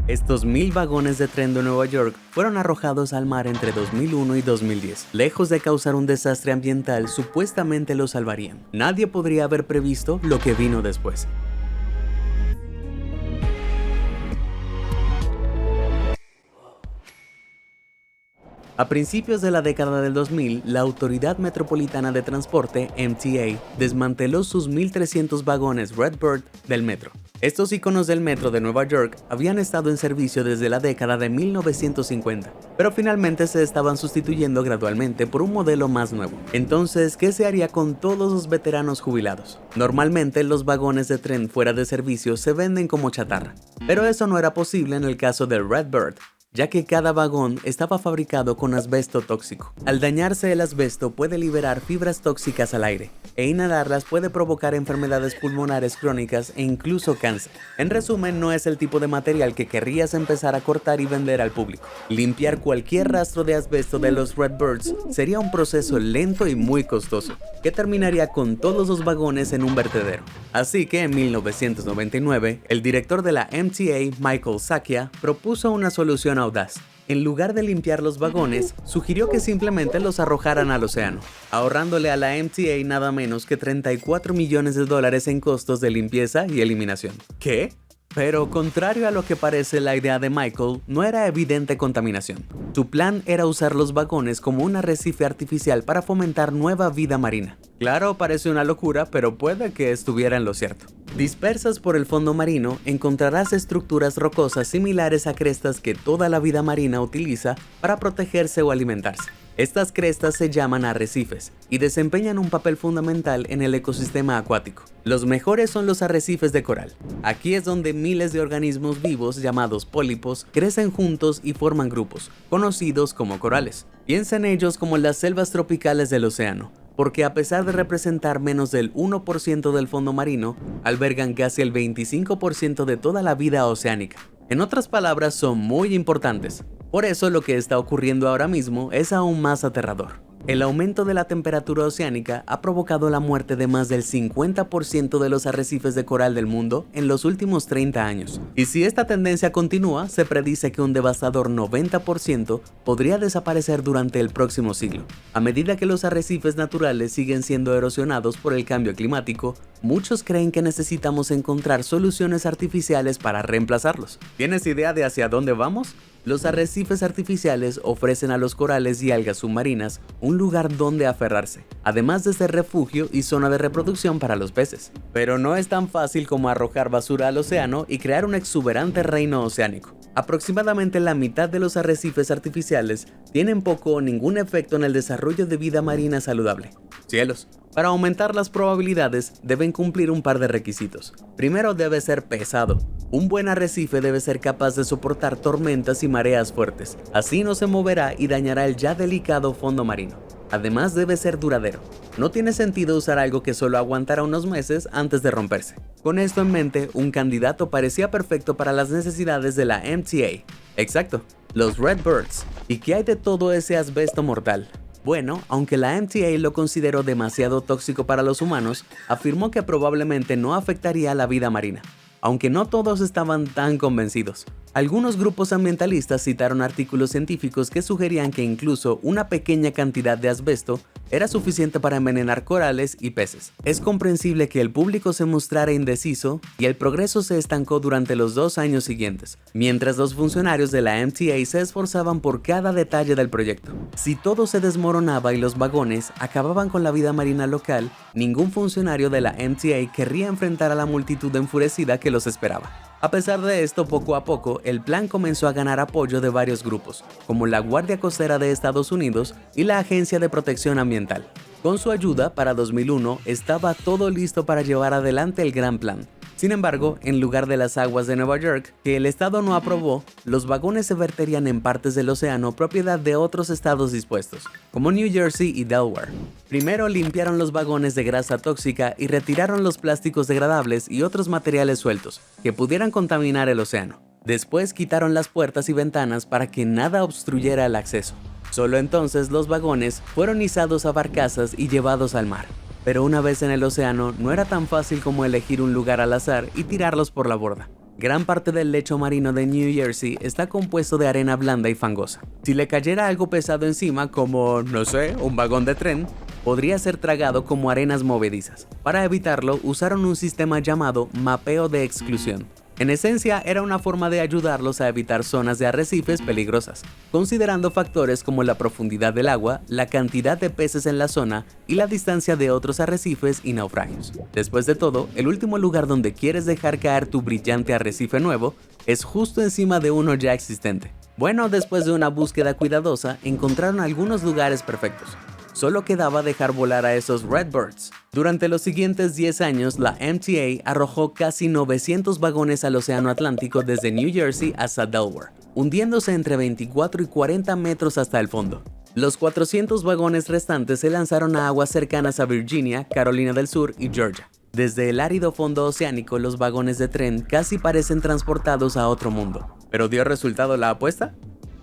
Estos 1000 vagones de tren de Nueva York fueron arrojados al mar entre 2001 y 2010. Lejos de causar un desastre ambiental, supuestamente lo salvarían. Nadie podría haber previsto lo que vino después. A principios de la década del 2000, la Autoridad Metropolitana de Transporte, MTA, desmanteló sus 1.300 vagones Redbird del metro. Estos iconos del metro de Nueva York habían estado en servicio desde la década de 1950, pero finalmente se estaban sustituyendo gradualmente por un modelo más nuevo. Entonces, ¿qué se haría con todos los veteranos jubilados? Normalmente, los vagones de tren fuera de servicio se venden como chatarra, pero eso no era posible en el caso del Redbird, ya que cada vagón estaba fabricado con asbesto tóxico. Al dañarse el asbesto puede liberar fibras tóxicas al aire, e inhalarlas puede provocar enfermedades pulmonares crónicas e incluso cáncer. En resumen, no es el tipo de material que querrías empezar a cortar y vender al público. Limpiar cualquier rastro de asbesto de los Redbirds sería un proceso lento y muy costoso, que terminaría con todos los vagones en un vertedero. Así que en 1999, el director de la MTA, Michael Sacchia, propuso una solución audaz. En lugar de limpiar los vagones, sugirió que simplemente los arrojaran al océano, ahorrándole a la MTA nada menos que $34 millones en costos de limpieza y eliminación. ¿Qué? Pero contrario a lo que parece, la idea de Michael no era evidente contaminación. Su plan era usar los vagones como un arrecife artificial para fomentar nueva vida marina. Claro, parece una locura, pero puede que estuviera en lo cierto. Dispersas por el fondo marino, encontrarás estructuras rocosas similares a crestas que toda la vida marina utiliza para protegerse o alimentarse. Estas crestas se llaman arrecifes y desempeñan un papel fundamental en el ecosistema acuático. Los mejores son los arrecifes de coral. Aquí es donde miles de organismos vivos llamados pólipos crecen juntos y forman grupos, conocidos como corales. Piensa en ellos como las selvas tropicales del océano, porque a pesar de representar menos del 1% del fondo marino, albergan casi el 25% de toda la vida oceánica. En otras palabras, son muy importantes. Por eso lo que está ocurriendo ahora mismo es aún más aterrador. El aumento de la temperatura oceánica ha provocado la muerte de más del 50% de los arrecifes de coral del mundo en los últimos 30 años. Y si esta tendencia continúa, se predice que un devastador 90% podría desaparecer durante el próximo siglo. A medida que los arrecifes naturales siguen siendo erosionados por el cambio climático, muchos creen que necesitamos encontrar soluciones artificiales para reemplazarlos. ¿Tienes idea de hacia dónde vamos? Los arrecifes artificiales ofrecen a los corales y algas submarinas un lugar donde aferrarse, además de ser refugio y zona de reproducción para los peces. Pero no es tan fácil como arrojar basura al océano y crear un exuberante reino oceánico. Aproximadamente la mitad de los arrecifes artificiales tienen poco o ningún efecto en el desarrollo de vida marina saludable. Cielos. Para aumentar las probabilidades, deben cumplir un par de requisitos. Primero, debe ser pesado. Un buen arrecife debe ser capaz de soportar tormentas y mareas fuertes. Así no se moverá y dañará el ya delicado fondo marino. Además, debe ser duradero. No tiene sentido usar algo que solo aguantará unos meses antes de romperse. Con esto en mente, un candidato parecía perfecto para las necesidades de la MTA. Exacto, los Redbirds. ¿Y qué hay de todo ese asbesto mortal? Bueno, aunque la MTA lo consideró demasiado tóxico para los humanos, afirmó que probablemente no afectaría a la vida marina, aunque no todos estaban tan convencidos. Algunos grupos ambientalistas citaron artículos científicos que sugerían que incluso una pequeña cantidad de asbesto era suficiente para envenenar corales y peces. Es comprensible que el público se mostrara indeciso y el progreso se estancó durante los 2 años siguientes, mientras los funcionarios de la MTA se esforzaban por cada detalle del proyecto. Si todo se desmoronaba y los vagones acababan con la vida marina local, ningún funcionario de la MTA querría enfrentar a la multitud enfurecida que los esperaba. A pesar de esto, poco a poco, el plan comenzó a ganar apoyo de varios grupos, como la Guardia Costera de Estados Unidos y la Agencia de Protección Ambiental. Con su ayuda, para 2001, estaba todo listo para llevar adelante el gran plan. Sin embargo, en lugar de las aguas de Nueva York, que el estado no aprobó, los vagones se verterían en partes del océano propiedad de otros estados dispuestos, como New Jersey y Delaware. Primero limpiaron los vagones de grasa tóxica y retiraron los plásticos degradables y otros materiales sueltos, que pudieran contaminar el océano. Después quitaron las puertas y ventanas para que nada obstruyera el acceso. Solo entonces los vagones fueron izados a barcazas y llevados al mar. Pero una vez en el océano, no era tan fácil como elegir un lugar al azar y tirarlos por la borda. Gran parte del lecho marino de New Jersey está compuesto de arena blanda y fangosa. Si le cayera algo pesado encima, como, no sé, un vagón de tren, podría ser tragado como arenas movedizas. Para evitarlo, usaron un sistema llamado mapeo de exclusión. En esencia, era una forma de ayudarlos a evitar zonas de arrecifes peligrosas, considerando factores como la profundidad del agua, la cantidad de peces en la zona y la distancia de otros arrecifes y naufragios. Después de todo, el último lugar donde quieres dejar caer tu brillante arrecife nuevo es justo encima de uno ya existente. Bueno, después de una búsqueda cuidadosa, encontraron algunos lugares perfectos. Solo quedaba dejar volar a esos Redbirds. Durante los siguientes 10 años, la MTA arrojó casi 900 vagones al Océano Atlántico desde New Jersey hasta Delaware, hundiéndose entre 24 y 40 metros hasta el fondo. Los 400 vagones restantes se lanzaron a aguas cercanas a Virginia, Carolina del Sur y Georgia. Desde el árido fondo oceánico, los vagones de tren casi parecen transportados a otro mundo. ¿Pero dio resultado la apuesta?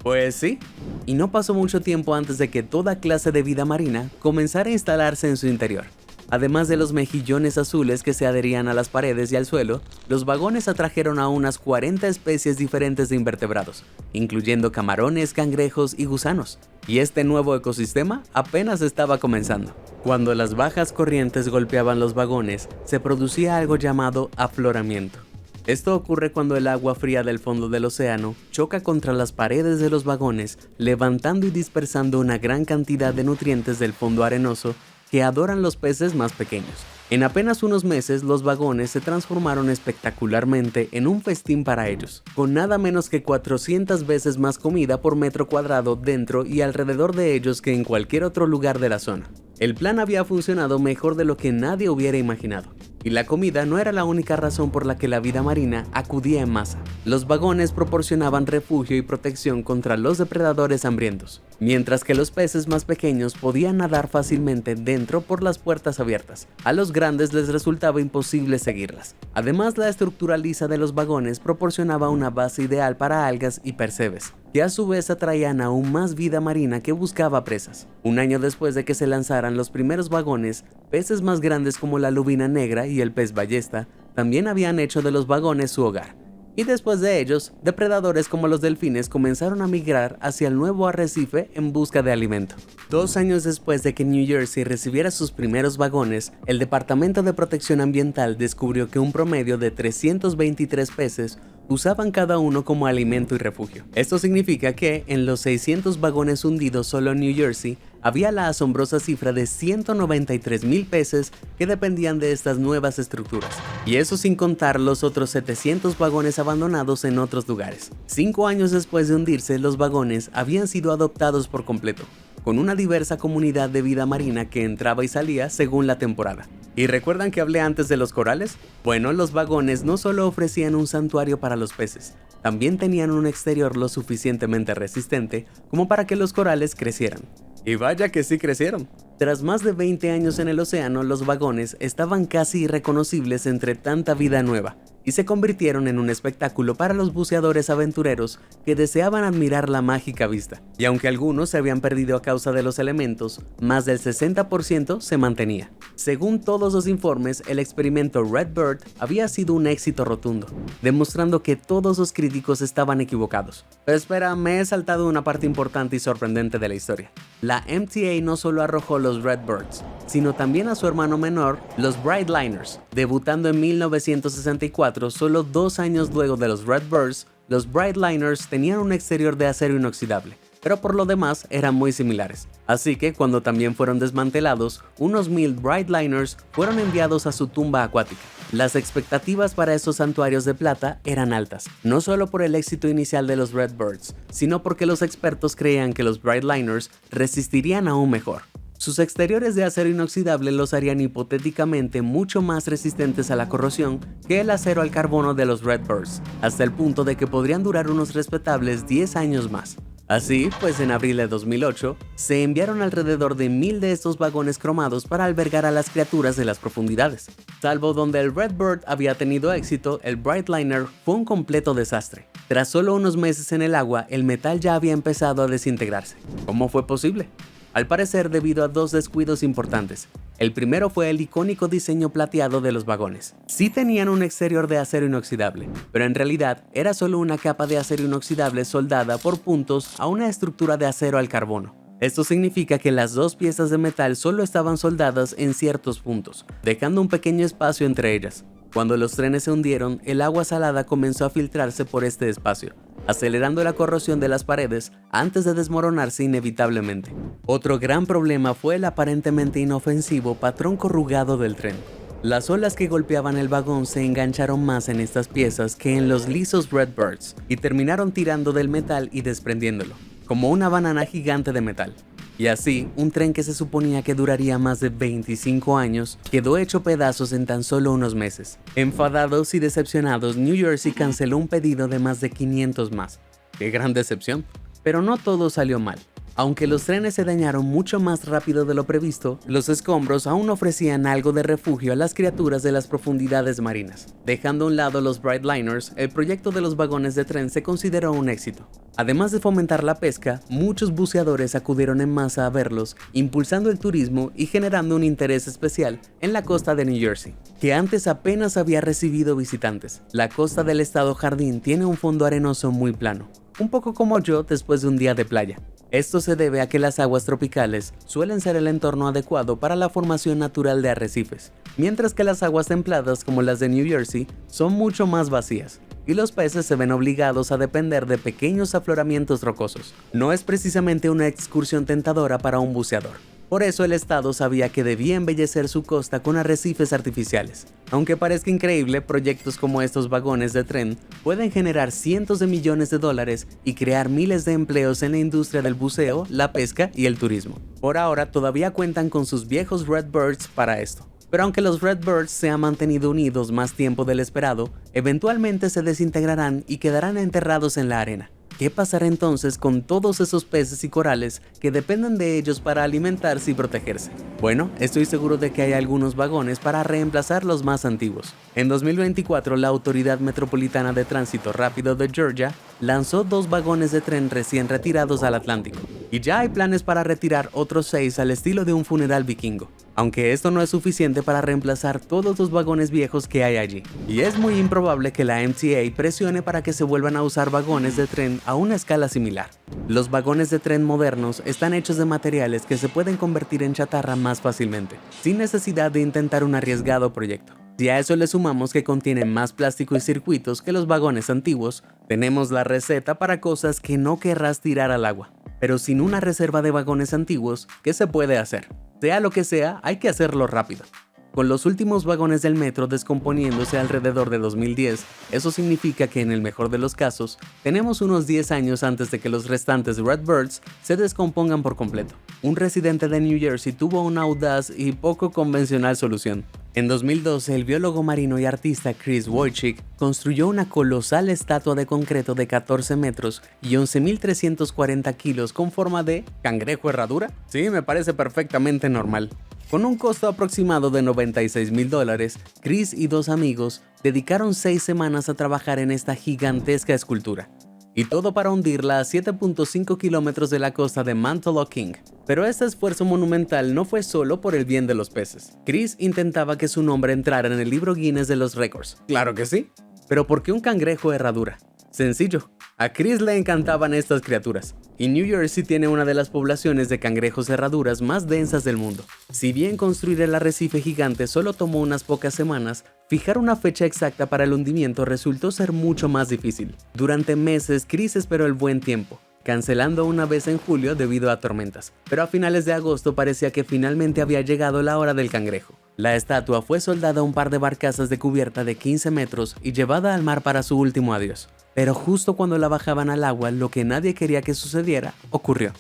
Pues sí, y no pasó mucho tiempo antes de que toda clase de vida marina comenzara a instalarse en su interior. Además de los mejillones azules que se adherían a las paredes y al suelo, los vagones atrajeron a unas 40 especies diferentes de invertebrados, incluyendo camarones, cangrejos y gusanos. Y este nuevo ecosistema apenas estaba comenzando. Cuando las bajas corrientes golpeaban los vagones, se producía algo llamado afloramiento. Esto ocurre cuando el agua fría del fondo del océano choca contra las paredes de los vagones, levantando y dispersando una gran cantidad de nutrientes del fondo arenoso que adoran los peces más pequeños. En apenas unos meses, los vagones se transformaron espectacularmente en un festín para ellos, con nada menos que 400 veces más comida por metro cuadrado dentro y alrededor de ellos que en cualquier otro lugar de la zona. El plan había funcionado mejor de lo que nadie hubiera imaginado. Y la comida no era la única razón por la que la vida marina acudía en masa. Los vagones proporcionaban refugio y protección contra los depredadores hambrientos, mientras que los peces más pequeños podían nadar fácilmente dentro por las puertas abiertas. A los grandes les resultaba imposible seguirlas. Además, la estructura lisa de los vagones proporcionaba una base ideal para algas y percebes, que a su vez atraían aún más vida marina que buscaba presas. Un año después de que se lanzaran los primeros vagones, peces más grandes como la lubina negra y el pez ballesta también habían hecho de los vagones su hogar. Y después de ellos, depredadores como los delfines comenzaron a migrar hacia el nuevo arrecife en busca de alimento. 2 años después de que New Jersey recibiera sus primeros vagones, el Departamento de Protección Ambiental descubrió que un promedio de 323 peces usaban cada uno como alimento y refugio. Esto significa que en los 600 vagones hundidos solo en New Jersey, había la asombrosa cifra de 193,000 peces que dependían de estas nuevas estructuras. Y eso sin contar los otros 700 vagones abandonados en otros lugares. 5 años después de hundirse, los vagones habían sido adoptados por completo, con una diversa comunidad de vida marina que entraba y salía según la temporada. ¿Y recuerdan que hablé antes de los corales? Bueno, los vagones no solo ofrecían un santuario para los peces, también tenían un exterior lo suficientemente resistente como para que los corales crecieran. Y vaya que sí crecieron. Tras más de 20 años en el océano, los vagones estaban casi irreconocibles entre tanta vida nueva, y se convirtieron en un espectáculo para los buceadores aventureros que deseaban admirar la mágica vista. Y aunque algunos se habían perdido a causa de los elementos, más del 60% se mantenía. Según todos los informes, el experimento Redbird había sido un éxito rotundo, demostrando que todos los críticos estaban equivocados. Pero espera, me he saltado una parte importante y sorprendente de la historia. La MTA no solo arrojó los Redbirds, sino también a su hermano menor, los Brightliners. Debutando en 1964, solo 2 años luego de los Redbirds, los Brightliners tenían un exterior de acero inoxidable, pero por lo demás eran muy similares. Así que cuando también fueron desmantelados, unos 1000 Brightliners fueron enviados a su tumba acuática. Las expectativas para esos santuarios de plata eran altas, no solo por el éxito inicial de los Redbirds, sino porque los expertos creían que los Brightliners resistirían aún mejor. Sus exteriores de acero inoxidable los harían hipotéticamente mucho más resistentes a la corrosión que el acero al carbono de los Redbirds, hasta el punto de que podrían durar unos respetables 10 años más. Así, pues en abril de 2008, se enviaron alrededor de 1000 de estos vagones cromados para albergar a las criaturas de las profundidades. Salvo donde el Redbird había tenido éxito, el Brightliner fue un completo desastre. Tras solo unos meses en el agua, el metal ya había empezado a desintegrarse. ¿Cómo fue posible? al parecer debido a dos descuidos importantes. El primero fue el icónico diseño plateado de los vagones. Sí tenían un exterior de acero inoxidable, pero en realidad era solo una capa de acero inoxidable soldada por puntos a una estructura de acero al carbono. Esto significa que las dos piezas de metal solo estaban soldadas en ciertos puntos, dejando un pequeño espacio entre ellas. Cuando los trenes se hundieron, el agua salada comenzó a filtrarse por este espacio, acelerando la corrosión de las paredes antes de desmoronarse inevitablemente. Otro gran problema fue el aparentemente inofensivo patrón corrugado del tren. Las olas que golpeaban el vagón se engancharon más en estas piezas que en los lisos Redbirds y terminaron tirando del metal y desprendiéndolo, como una banana gigante de metal. Y así, un tren que se suponía que duraría más de 25 años, quedó hecho pedazos en tan solo unos meses. Enfadados y decepcionados, New Jersey canceló un pedido de más de 500 más. ¡Qué gran decepción! Pero no todo salió mal. Aunque los trenes se dañaron mucho más rápido de lo previsto, los escombros aún ofrecían algo de refugio a las criaturas de las profundidades marinas. Dejando a un lado los Brightliners, el proyecto de los vagones de tren se consideró un éxito. Además de fomentar la pesca, muchos buceadores acudieron en masa a verlos, impulsando el turismo y generando un interés especial en la costa de New Jersey, que antes apenas había recibido visitantes. La costa del estado Jardín tiene un fondo arenoso muy plano, un poco como yo después de un día de playa. Esto se debe a que las aguas tropicales suelen ser el entorno adecuado para la formación natural de arrecifes, mientras que las aguas templadas como las de New Jersey son mucho más vacías, y los peces se ven obligados a depender de pequeños afloramientos rocosos. No es precisamente una excursión tentadora para un buceador. Por eso el estado sabía que debía embellecer su costa con arrecifes artificiales. Aunque parezca increíble, proyectos como estos vagones de tren pueden generar cientos de millones de dólares y crear miles de empleos en la industria del buceo, la pesca y el turismo. Por ahora todavía cuentan con sus viejos Redbirds para esto. Pero aunque los Redbirds se han mantenido unidos más tiempo del esperado, eventualmente se desintegrarán y quedarán enterrados en la arena. ¿Qué pasará entonces con todos esos peces y corales que dependen de ellos para alimentarse y protegerse? Bueno, estoy seguro de que hay algunos vagones para reemplazar los más antiguos. En 2024, la Autoridad Metropolitana de Tránsito Rápido de Georgia lanzó 2 vagones de tren recién retirados al Atlántico, y ya hay planes para retirar otros 6 al estilo de un funeral vikingo. Aunque esto no es suficiente para reemplazar todos los vagones viejos que hay allí, y es muy improbable que la MTA presione para que se vuelvan a usar vagones de tren a una escala similar. Los vagones de tren modernos están hechos de materiales que se pueden convertir en chatarra más fácilmente, sin necesidad de intentar un arriesgado proyecto. Si a eso le sumamos que contienen más plástico y circuitos que los vagones antiguos, tenemos la receta para cosas que no querrás tirar al agua. Pero sin una reserva de vagones antiguos, ¿qué se puede hacer? Sea lo que sea, hay que hacerlo rápido. Con los últimos vagones del metro descomponiéndose alrededor de 2010, eso significa que en el mejor de los casos, tenemos unos 10 años antes de que los restantes Redbirds se descompongan por completo. Un residente de New Jersey tuvo una audaz y poco convencional solución. En 2012, el biólogo marino y artista Chris Wojcik construyó una colosal estatua de concreto de 14 metros y 11.340 kilos con forma de cangrejo herradura. Sí, me parece perfectamente normal. Con un costo aproximado de $96,000, Chris y 2 amigos dedicaron 6 semanas a trabajar en esta gigantesca escultura. Y todo para hundirla a 7.5 kilómetros de la costa de Mantelow King. Pero este esfuerzo monumental no fue solo por el bien de los peces. Chris intentaba que su nombre entrara en el libro Guinness de los récords. ¡Claro que sí! Pero ¿por qué un cangrejo herradura? Sencillo. A Chris le encantaban estas criaturas, y New Jersey tiene una de las poblaciones de cangrejos herraduras más densas del mundo. Si bien construir el arrecife gigante solo tomó unas pocas semanas, fijar una fecha exacta para el hundimiento resultó ser mucho más difícil. Durante meses, Chris esperó el buen tiempo, cancelando una vez en julio debido a tormentas, pero a finales de agosto parecía que finalmente había llegado la hora del cangrejo. La estatua fue soldada a un par de barcazas de cubierta de 15 metros y llevada al mar para su último adiós. Pero justo cuando la bajaban al agua, lo que nadie quería que sucediera, ocurrió.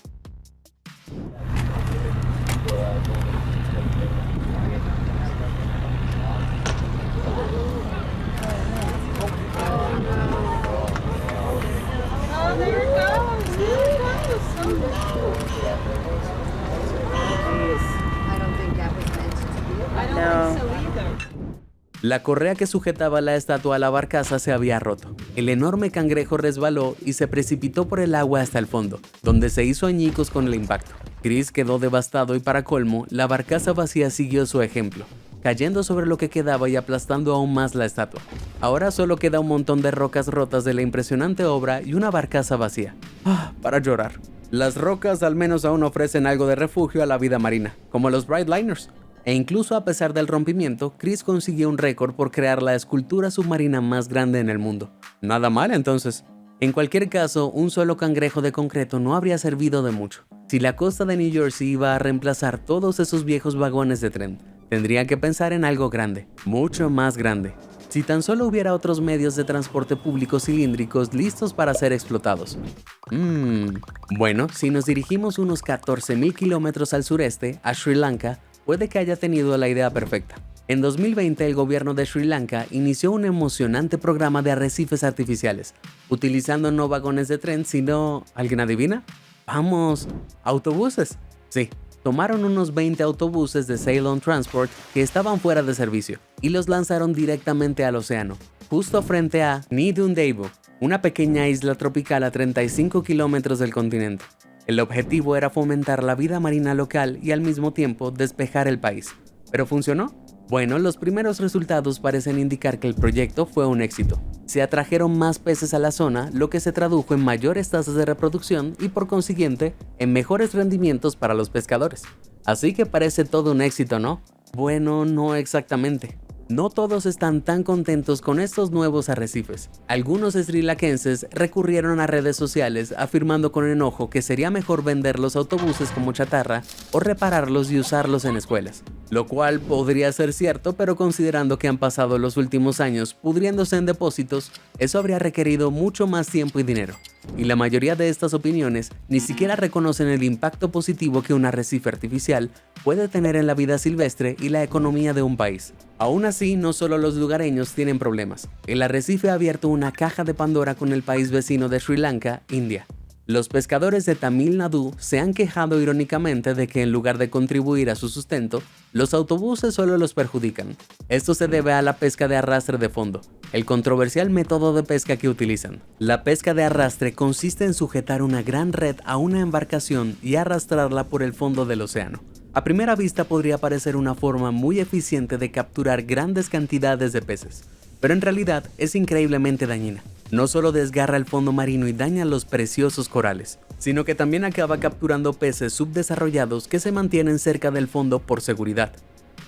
La correa que sujetaba la estatua a la barcaza se había roto. El enorme cangrejo resbaló y se precipitó por el agua hasta el fondo, donde se hizo añicos con el impacto. Chris quedó devastado y para colmo, la barcaza vacía siguió su ejemplo, cayendo sobre lo que quedaba y aplastando aún más la estatua. Ahora solo queda un montón de rocas rotas de la impresionante obra y una barcaza vacía. Para llorar. Las rocas al menos aún ofrecen algo de refugio a la vida marina, como los Brightliners. E incluso a pesar del rompimiento, Chris consiguió un récord por crear la escultura submarina más grande en el mundo. Nada mal entonces. En cualquier caso, un solo cangrejo de concreto no habría servido de mucho. Si la costa de New Jersey iba a reemplazar todos esos viejos vagones de tren, tendría que pensar en algo grande, mucho más grande. Si tan solo hubiera otros medios de transporte público cilíndricos listos para ser explotados. Bueno, si nos dirigimos unos 14.000 kilómetros al sureste, a Sri Lanka, puede que haya tenido la idea perfecta. En 2020, el gobierno de Sri Lanka inició un emocionante programa de arrecifes artificiales, utilizando no vagones de tren, sino... ¿alguien adivina? ¡Vamos! ¡Autobuses! Sí, tomaron unos 20 autobuses de Ceylon Transport que estaban fuera de servicio y los lanzaron directamente al océano, justo frente a Nidundevu, una pequeña isla tropical a 35 kilómetros del continente. El objetivo era fomentar la vida marina local y al mismo tiempo despejar el país. ¿Pero funcionó? Bueno, los primeros resultados parecen indicar que el proyecto fue un éxito. Se atrajeron más peces a la zona, lo que se tradujo en mayores tasas de reproducción y por consiguiente, en mejores rendimientos para los pescadores. Así que parece todo un éxito, ¿no? Bueno, no exactamente. No todos están tan contentos con estos nuevos arrecifes. Algunos srilankenses recurrieron a redes sociales afirmando con enojo que sería mejor vender los autobuses como chatarra o repararlos y usarlos en escuelas. Lo cual podría ser cierto, pero considerando que han pasado los últimos años pudriéndose en depósitos, eso habría requerido mucho más tiempo y dinero. Y la mayoría de estas opiniones ni siquiera reconocen el impacto positivo que un arrecife artificial puede tener en la vida silvestre y la economía de un país. Aún así, no solo los lugareños tienen problemas. El arrecife ha abierto una caja de Pandora con el país vecino de Sri Lanka, India. Los pescadores de Tamil Nadu se han quejado irónicamente de que en lugar de contribuir a su sustento, los autobuses solo los perjudican. Esto se debe a la pesca de arrastre de fondo, el controversial método de pesca que utilizan. La pesca de arrastre consiste en sujetar una gran red a una embarcación y arrastrarla por el fondo del océano. A primera vista podría parecer una forma muy eficiente de capturar grandes cantidades de peces, pero en realidad es increíblemente dañina. No solo desgarra el fondo marino y daña los preciosos corales, sino que también acaba capturando peces subdesarrollados que se mantienen cerca del fondo por seguridad.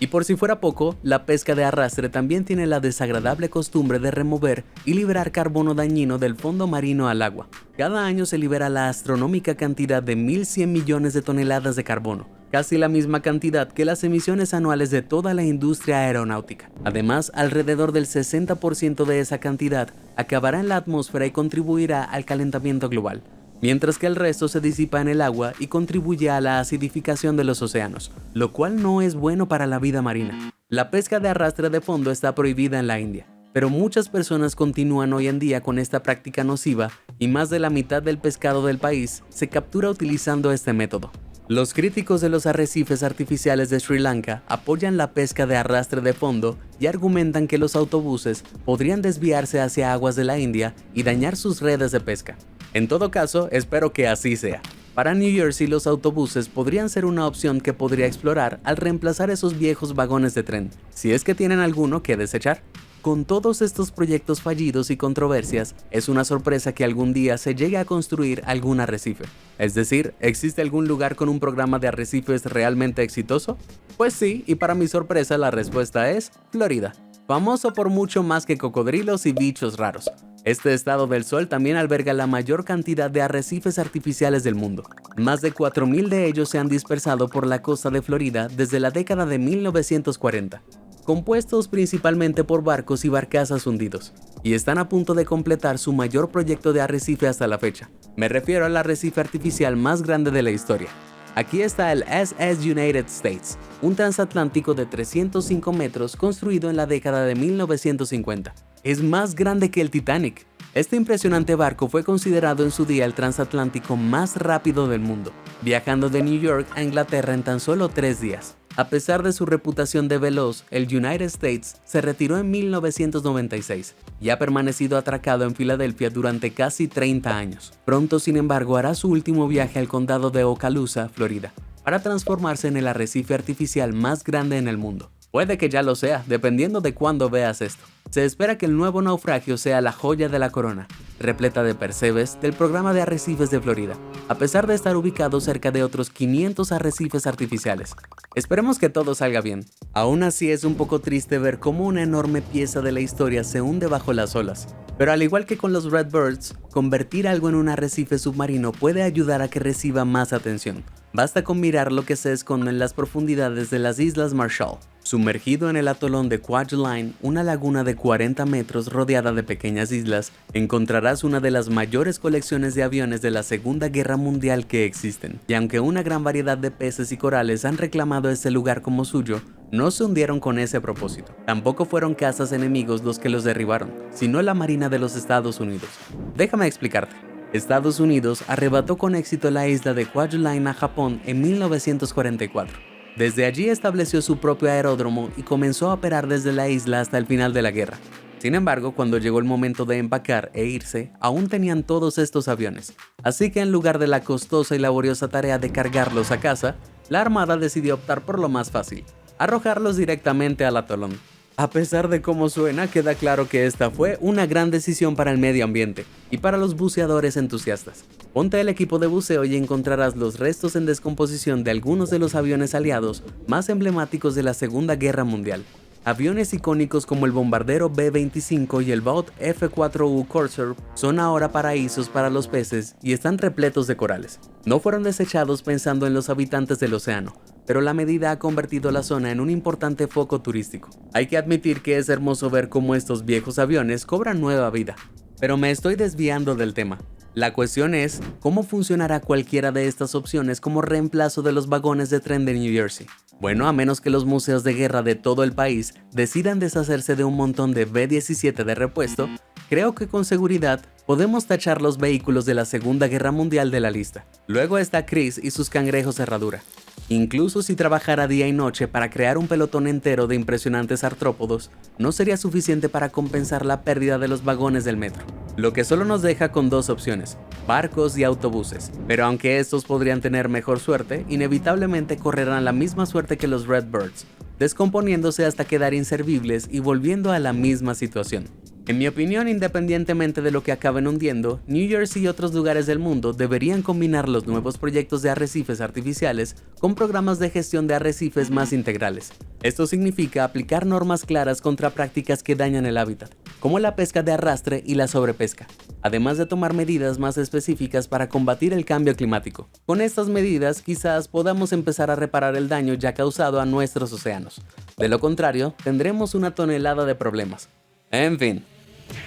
Y por si fuera poco, la pesca de arrastre también tiene la desagradable costumbre de remover y liberar carbono dañino del fondo marino al agua. Cada año se libera la astronómica cantidad de 1.100 millones de toneladas de carbono, casi la misma cantidad que las emisiones anuales de toda la industria aeronáutica. Además, alrededor del 60% de esa cantidad acabará en la atmósfera y contribuirá al calentamiento global, mientras que el resto se disipa en el agua y contribuye a la acidificación de los océanos, lo cual no es bueno para la vida marina. La pesca de arrastre de fondo está prohibida en la India, pero muchas personas continúan hoy en día con esta práctica nociva y más de la mitad del pescado del país se captura utilizando este método. Los críticos de los arrecifes artificiales de Sri Lanka apoyan la pesca de arrastre de fondo y argumentan que los autobuses podrían desviarse hacia aguas de la India y dañar sus redes de pesca. En todo caso, espero que así sea. Para New Jersey, los autobuses podrían ser una opción que podría explorar al reemplazar esos viejos vagones de tren, si es que tienen alguno que desechar. Con todos estos proyectos fallidos y controversias, es una sorpresa que algún día se llegue a construir algún arrecife. Es decir, ¿existe algún lugar con un programa de arrecifes realmente exitoso? Pues sí, y para mi sorpresa la respuesta es Florida, famoso por mucho más que cocodrilos y bichos raros. Este estado del sol también alberga la mayor cantidad de arrecifes artificiales del mundo. Más de 4.000 de ellos se han dispersado por la costa de Florida desde la década de 1940. Compuestos principalmente por barcos y barcazas hundidos, y están a punto de completar su mayor proyecto de arrecife hasta la fecha. Me refiero al arrecife artificial más grande de la historia. Aquí está el SS United States, un transatlántico de 305 metros construido en la década de 1950. Es más grande que el Titanic. Este impresionante barco fue considerado en su día el transatlántico más rápido del mundo, viajando de New York a Inglaterra en tan solo 3 días. A pesar de su reputación de veloz, el United States se retiró en 1996 y ha permanecido atracado en Filadelfia durante casi 30 años. Pronto, sin embargo, hará su último viaje al condado de Okaloosa, Florida, para transformarse en el arrecife artificial más grande en el mundo. Puede que ya lo sea, dependiendo de cuándo veas esto. Se espera que el nuevo naufragio sea la joya de la corona, repleta de percebes del programa de arrecifes de Florida, a pesar de estar ubicado cerca de otros 500 arrecifes artificiales. Esperemos que todo salga bien. Aún así es un poco triste ver cómo una enorme pieza de la historia se hunde bajo las olas. Pero al igual que con los Redbirds, convertir algo en un arrecife submarino puede ayudar a que reciba más atención. Basta con mirar lo que se esconde en las profundidades de las Islas Marshall. Sumergido en el atolón de Kwajalein, una laguna de 40 metros rodeada de pequeñas islas, encontrarás una de las mayores colecciones de aviones de la Segunda Guerra Mundial que existen. Y aunque una gran variedad de peces y corales han reclamado este lugar como suyo, no se hundieron con ese propósito. Tampoco fueron cazas enemigos los que los derribaron, sino la Marina de los Estados Unidos. Déjame explicarte. Estados Unidos arrebató con éxito la isla de Kwajalein a Japón en 1944. Desde allí estableció su propio aeródromo y comenzó a operar desde la isla hasta el final de la guerra. Sin embargo, cuando llegó el momento de empacar e irse, aún tenían todos estos aviones. Así que en lugar de la costosa y laboriosa tarea de cargarlos a casa, la Armada decidió optar por lo más fácil: arrojarlos directamente al atolón. A pesar de cómo suena, queda claro que esta fue una gran decisión para el medio ambiente y para los buceadores entusiastas. Ponte el equipo de buceo y encontrarás los restos en descomposición de algunos de los aviones aliados más emblemáticos de la Segunda Guerra Mundial. Aviones icónicos como el bombardero B-25 y el Vought F-4U Corsair son ahora paraísos para los peces y están repletos de corales. No fueron desechados pensando en los habitantes del océano, pero la medida ha convertido la zona en un importante foco turístico. Hay que admitir que es hermoso ver cómo estos viejos aviones cobran nueva vida. Pero me estoy desviando del tema. La cuestión es, ¿cómo funcionará cualquiera de estas opciones como reemplazo de los vagones de tren de New Jersey? Bueno, a menos que los museos de guerra de todo el país decidan deshacerse de un montón de B-17 de repuesto, creo que con seguridad podemos tachar los vehículos de la Segunda Guerra Mundial de la lista. Luego está Chris y sus cangrejos herradura. Incluso si trabajara día y noche para crear un pelotón entero de impresionantes artrópodos, no sería suficiente para compensar la pérdida de los vagones del metro, lo que solo nos deja con dos opciones: barcos y autobuses. Pero aunque estos podrían tener mejor suerte, inevitablemente correrán la misma suerte que los Redbirds, descomponiéndose hasta quedar inservibles y volviendo a la misma situación. En mi opinión, independientemente de lo que acaben hundiendo, New Jersey y otros lugares del mundo deberían combinar los nuevos proyectos de arrecifes artificiales con programas de gestión de arrecifes más integrales. Esto significa aplicar normas claras contra prácticas que dañan el hábitat, como la pesca de arrastre y la sobrepesca, además de tomar medidas más específicas para combatir el cambio climático. Con estas medidas, quizás podamos empezar a reparar el daño ya causado a nuestros océanos. De lo contrario, tendremos una tonelada de problemas. En fin.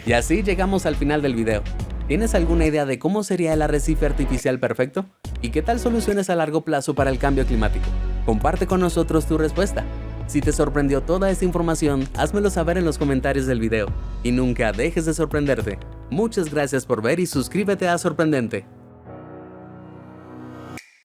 Y así llegamos al final del video. ¿Tienes alguna idea de cómo sería el arrecife artificial perfecto? ¿Y qué tal soluciones a largo plazo para el cambio climático? Comparte con nosotros tu respuesta. Si te sorprendió toda esta información, házmelo saber en los comentarios del video. Y nunca dejes de sorprenderte. Muchas gracias por ver y suscríbete a Sorprendente.